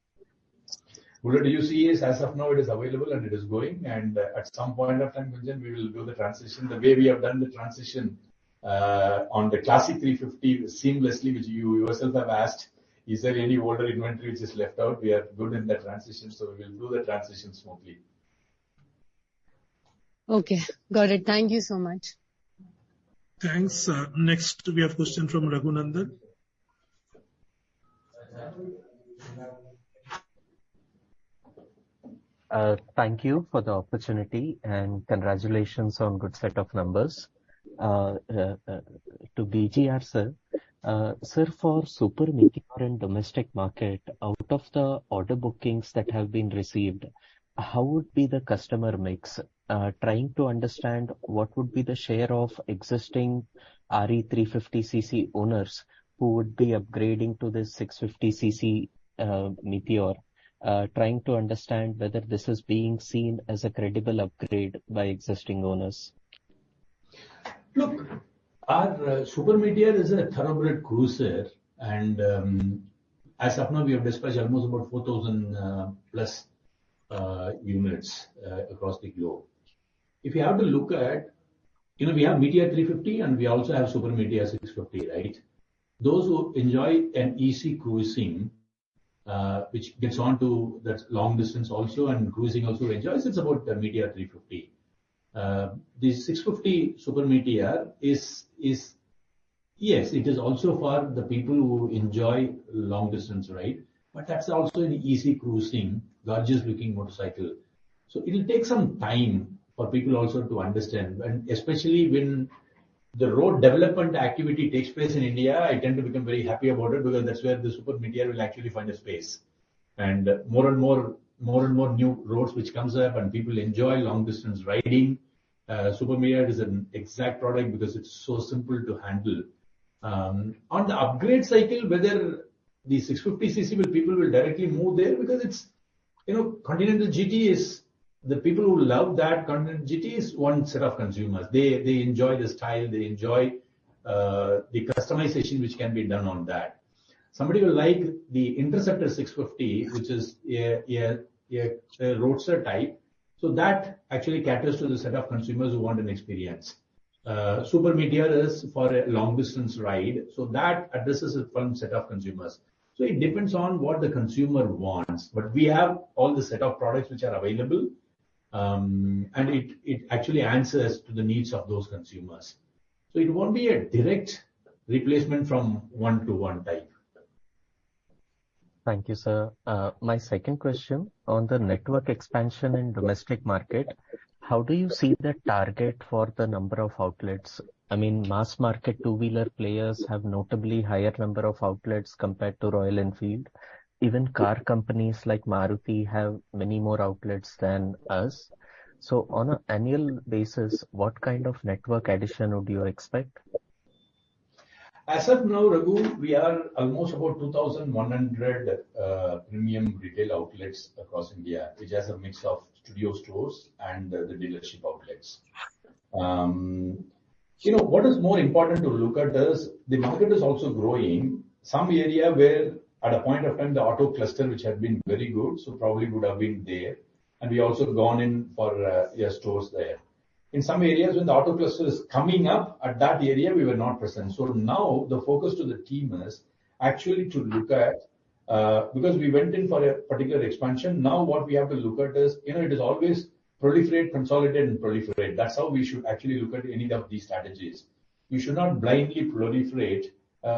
Bullet UC is, as of now, it is available and it is going. And at some point of time, Gunjan, we will do the transition. The way we have done the transition on the Classic 350 seamlessly, which you yourself have asked, is there any older inventory which is left out? We are good in the transition, so we will do the transition smoothly. Okay, got it. Thank you so much. Thanks. Next, we have a question from Raghunandan. Thank you for the opportunity and congratulations on good set of numbers. To BGR sir, sir, for Super Meteor and domestic market, out of the order bookings that have been received, how would be the customer mix? Trying to understand what would be the share of existing RE 350cc owners who would be upgrading to this 650cc Meteor. Trying to understand whether this is being seen as a credible upgrade by existing owners. Look, our Super Meteor is a thoroughbred cruiser, and as of now we have dispatched almost about 4,000 plus units across the globe. If you have to look at, we have Meteor 350 and we also have Super Meteor 650, right? Those who enjoy an easy cruising, which gets on to that long distance also and cruising also enjoys, it's about the Meteor 350. The 650 Super Meteor is yes, it is also for the people who enjoy long distance ride, but that's also an easy cruising, gorgeous looking motorcycle. So it will take some time for people also to understand, and especially when the road development activity takes place in India, I tend to become very happy about it because that's where the Super Meteor will actually find a space. And more and more new roads which comes up and people enjoy long distance riding. Super Meteor is an exact product because it's so simple to handle. On the upgrade cycle, whether the 650cc people will directly move there because it's, Continental GT is, the people who love that Continental GT is one set of consumers. They enjoy the style, they enjoy the customization which can be done on that. Somebody will like the Interceptor 650, which is a roadster type. So that actually caters to the set of consumers who want an experience. Super Meteor is for a long distance ride. So that addresses a fun set of consumers. So it depends on what the consumer wants. But we have all the set of products which are available, and it actually answers to the needs of those consumers. So it won't be a direct replacement from one-to-one type. Thank you, sir. My second question on the network expansion in domestic market. How do you see the target for the number of outlets? I mean, mass market two-wheeler players have notably higher number of outlets compared to Royal Enfield. Even car companies like Maruti have many more outlets than us. So on an annual basis, what kind of network addition would you expect? As of now, Raghu, we are almost about 2,100 premium retail outlets across India, which has a mix of studio stores and the dealership outlets. What is more important to look at is the market is also growing. Some area where at a point of time the auto cluster, which had been very good, so probably would have been there, and we also gone in for stores there. In some areas, when the auto cluster is coming up, at that area, we were not present. So now the focus to the team is actually to look at, because we went in for a particular expansion, now what we have to look at is, it is always proliferate, consolidate, and proliferate. That's how we should actually look at any of these strategies. We should not blindly proliferate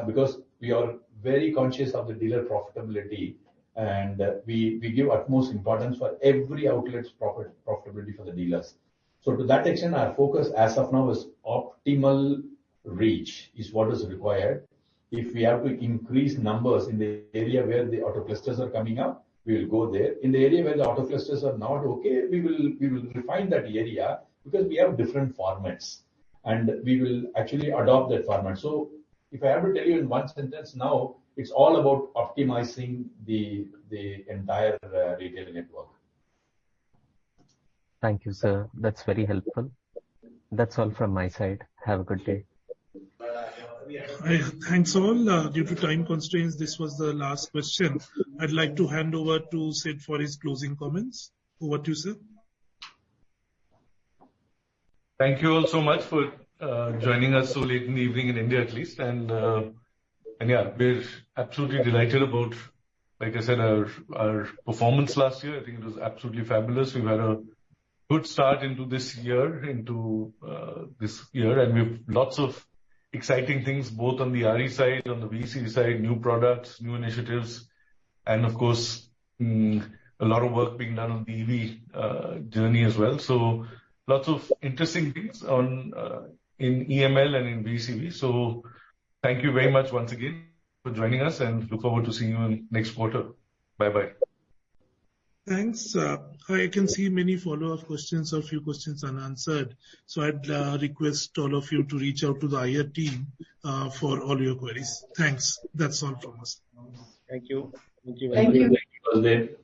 because we are very conscious of the dealer profitability, and we give utmost importance for every outlet's profitability for the dealers. So to that extent, our focus as of now is optimal reach is what is required. If we have to increase numbers in the area where the auto clusters are coming up, we will go there. In the area where the auto clusters are not okay, we will refine that area because we have different formats and we will actually adopt that format. So if I have to tell you in one sentence now, it's all about optimizing the entire retail network. Thank you, sir. That's very helpful. That's all from my side. Have a good day. Thanks all. Due to time constraints, this was the last question. I'd like to hand over to Sid for his closing comments. Over to you, sir. Thank you all so much for joining us so late in the evening in India, at least. And yeah, we're absolutely delighted about, like I said, our performance last year. I think it was absolutely fabulous. We've had a good start into this year, and we've lots of exciting things both on the RE side, on the VC side, new products, new initiatives, and of course, a lot of work being done on the EV journey as well. So lots of interesting things in EML and in VCV. So thank you very much once again for joining us, and look forward to seeing you in next quarter. Bye-bye. Thanks. I can see many follow-up questions or few questions unanswered. So I'd request all of you to reach out to the IR team for all your queries. Thanks. That's all from us. Thank you. Thank you. Thank you.